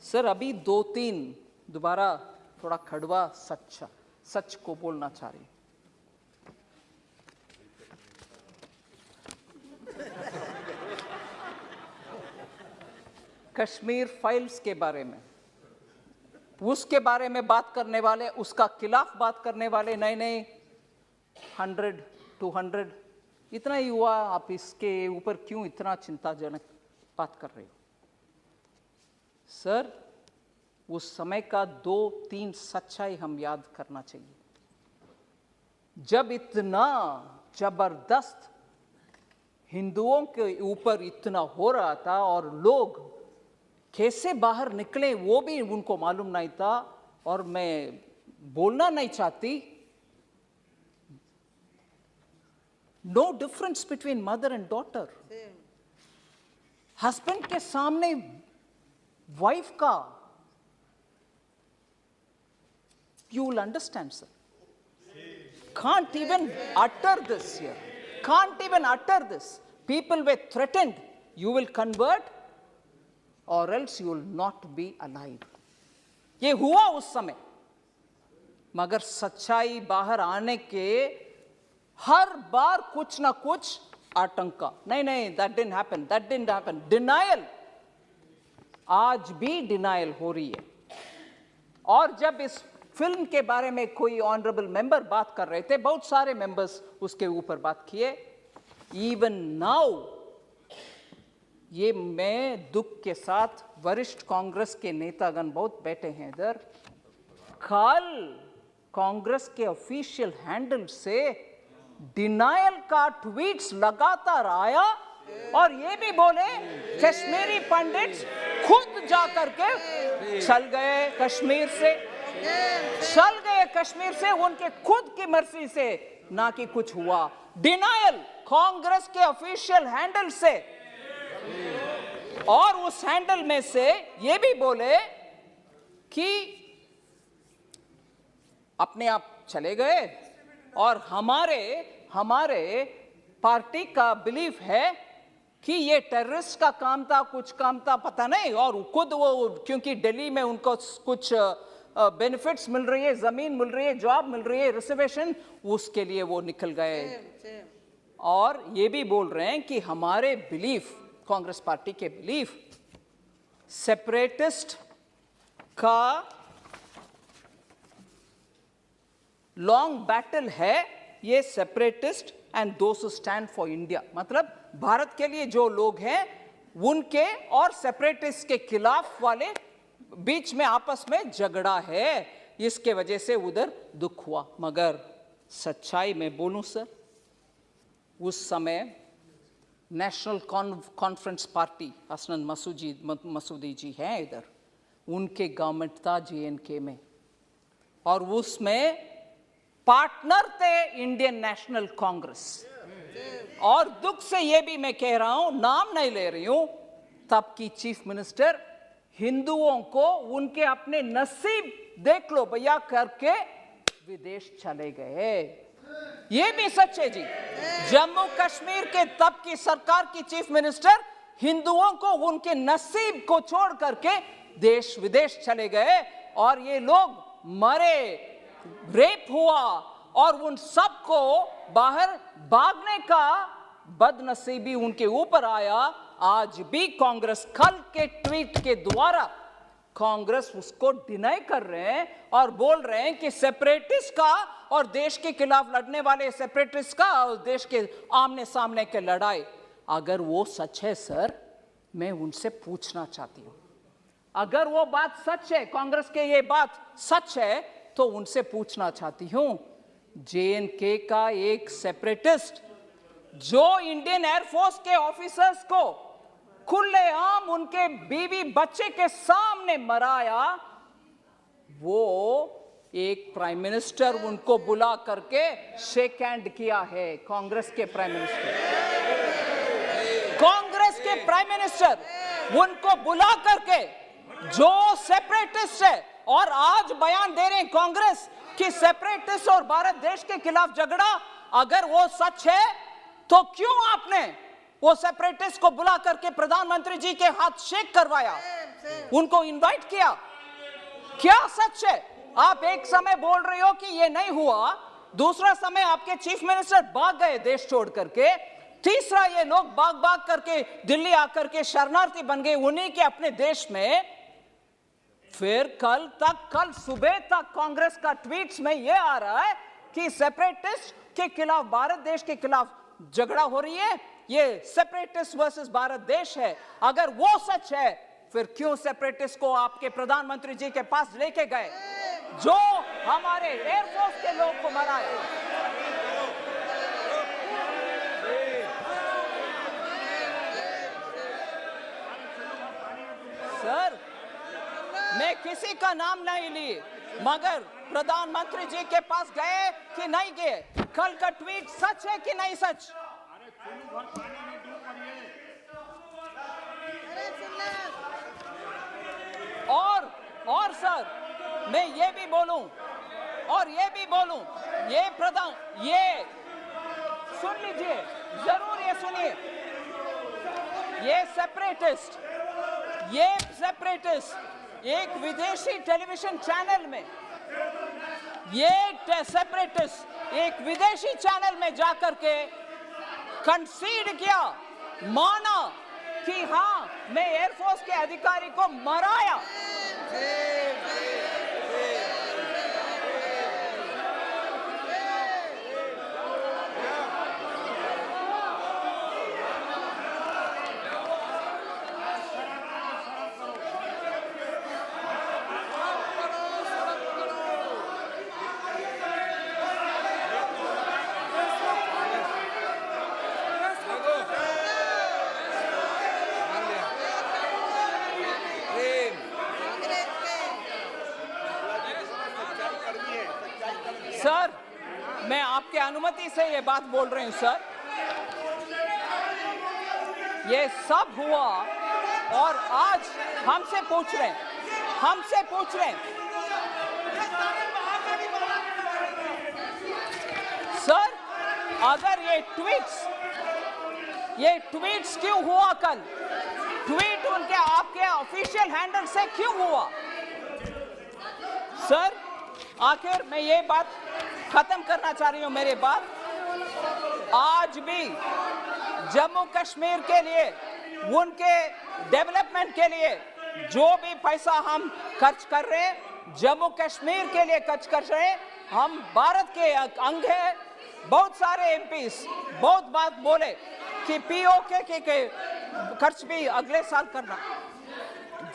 Sir अभी 2-3 दोबारा थोड़ा कड़वा सच को बोलना चाह रही। कश्मीर फाइल्स के बारे में, उसके बारे में बात करने वाले, उसका खिलाफ बात करने वाले नए 100-200 इतना ही हुआ, आप इसके ऊपर क्यों इतना चिंताजनक बात कर रहे हो? सर उस समय का 2-3 सच्चाई हम याद करना चाहिए। जब इतना जबरदस्त हिंदुओं के ऊपर इतना हो रहा था और लोग कैसे बाहर निकले वो भी उनको मालूम नहीं था, और मैं बोलना नहीं चाहती, no difference between mother and daughter. Husband के सामने वाइफ का, you will understand, sir. Can't even utter this here. Can't even utter this. People were threatened. You will convert or else you will not be alive. ये हुआ उस समय, मगर सच्चाई बाहर आने के हर बार कुछ ना कुछ आतंका, नहीं, that didn't happen. Denial, आज भी डिनायल हो रही है। और जब इस फिल्म के बारे में कोई ऑनरेबल मेंबर बात कर रहे थे, बहुत सारे मेंबर्स उसके ऊपर बात किए, इवन नाउ, ये मैं दुख के साथ, वरिष्ठ कांग्रेस के नेतागण बहुत बैठे हैं इधर, कल कांग्रेस के ऑफिशियल हैंडल से डिनायल का ट्वीट्स लगातार आया, और ये भी बोले कश्मीरी पंडित खुद जा करके चल गए कश्मीर से, उनके खुद की मर्जी से, ना कि कुछ हुआ। डिनायल कांग्रेस के ऑफिशियल हैंडल से, और उस हैंडल में से ये भी बोले कि अपने आप चले गए, और हमारे पार्टी का बिलीफ है कि ये टेररिस्ट का काम था, कुछ काम था, पता नहीं, और खुद वो, क्योंकि दिल्ली में उनको कुछ बेनिफिट्स मिल रही है, जमीन मिल रही है, जॉब मिल रही है, रिजर्वेशन, उसके लिए वो निकल गए। और ये भी बोल रहे हैं कि हमारे बिलीफ, कांग्रेस पार्टी के बिलीफ, सेपरेटिस्ट का लॉन्ग बैटल है ये, separatist and those who stand for India, मतलब भारत के लिए जो लोग हैं उनके और सेपरेटिस्ट के खिलाफ वाले बीच में आपस में झगड़ा है, इसके वजह से उधर दुख हुआ। मगर सच्चाई में बोलूं सर, उस समय national conference party, Hasnain Masoodi जी हैं इधर, उनके गवर्नमेंट था JNK में, और उसमें पार्टनर थे इंडियन नेशनल कांग्रेस। और दुख से ये भी मैं कह रहा हूं, नाम नहीं ले रही हूं, तब की चीफ मिनिस्टर हिंदुओं को उनके अपने नसीब देख लो भैया करके विदेश चले गए। ये भी सच है जी। जम्मू कश्मीर के तब की सरकार की चीफ मिनिस्टर हिंदुओं को उनके नसीब को छोड़ करके देश विदेश चले गए, और ये लोग मरे, रेप हुआ, और उन सबको बाहर भागने का बदनसीबी उनके ऊपर आया। आज भी कांग्रेस, कल के ट्वीट के द्वारा कांग्रेस उसको डिनाई कर रहे हैं और बोल रहे हैं कि सेपरेटिस्ट का और देश के खिलाफ लड़ने वाले सेपरेटिस्ट का और देश के आमने सामने के लड़ाई, अगर वो सच है सर, मैं उनसे पूछना चाहती हूं, अगर वो बात सच है, कांग्रेस के ये बात सच है, तो उनसे पूछना चाहती हूं, JNK का एक सेपरेटिस्ट जो इंडियन एयरफोर्स के ऑफिसर्स को खुलेआम उनके बीवी बच्चे के सामने मराया, वो एक प्राइम मिनिस्टर उनको बुला करके शेक हैंड किया है। कांग्रेस के प्राइम मिनिस्टर उनको बुला करके, जो सेपरेटिस्ट है, और आज बयान दे रहे हैं कांग्रेस कि सेपरेटिस्ट और भारत देश के खिलाफ झगड़ा, अगर वो सच है तो क्यों आपने वो सेपरेटिस्ट को बुला करके प्रधानमंत्री जी के हाथ शेक करवाया? उनको इनवाइट किया? क्या सच है? आप एक समय बोल रहे हो कि ये नहीं हुआ, दूसरा समय आपके चीफ मिनिस्टर भाग गए देश छोड़ करके, तीसरा ये लोग भाग करके दिल्ली आकर के शरणार्थी बन गए उन्हीं के अपने देश में। फिर कल सुबह तक कांग्रेस का ट्वीट्स में ये आ रहा है कि सेपरेटिस्ट के खिलाफ, भारत देश के खिलाफ झगड़ा हो रही है, ये सेपरेटिस्ट वर्सेस भारत देश है। अगर वो सच है, फिर क्यों सेपरेटिस्ट को आपके प्रधानमंत्री जी के पास लेके गए जो हमारे एयरफोर्स के लोग को मरा है? सर, मैं किसी का नाम नहीं ली, मगर प्रधानमंत्री जी के पास गए कि नहीं गए? कल का ट्वीट सच है कि नहीं सच? और सर, मैं ये भी बोलूं, ये सुन लीजिए, जरूर ये सुनिए, ये सेपरेटिस्ट एक विदेशी टेलीविजन चैनल में, एक विदेशी चैनल में जाकर के कंसीड किया, माना कि हाँ, मैं एयरफोर्स के अधिकारी को मराया। सर, मैं आपके अनुमति से ये बात बोल रही हूं सर। ये सब हुआ और आज हमसे पूछ रहे हैं, सर, अगर ये ट्वीट्स क्यों हुआ? कल ट्वीट उनके आपके ऑफिशियल हैंडल से क्यों हुआ? सर, आखिर मैं ये बात खत्म करना चाह रही हूं, मेरी बात। आज भी जम्मू कश्मीर के लिए, उनके डेवलपमेंट के लिए जो भी पैसा हम खर्च कर रहे हैं, जम्मू कश्मीर के लिए खर्च कर रहे हैं। हम भारत के अंग हैं। बहुत सारे एमपीस बहुत बात बोले कि पीओके के खर्च भी अगले साल करना।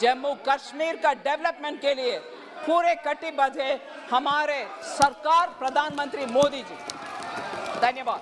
जम्मू कश्मीर का डेवलपमेंट के लिए पूरे कटिबद्ध है हमारे सरकार, प्रधानमंत्री मोदी जी। धन्यवाद।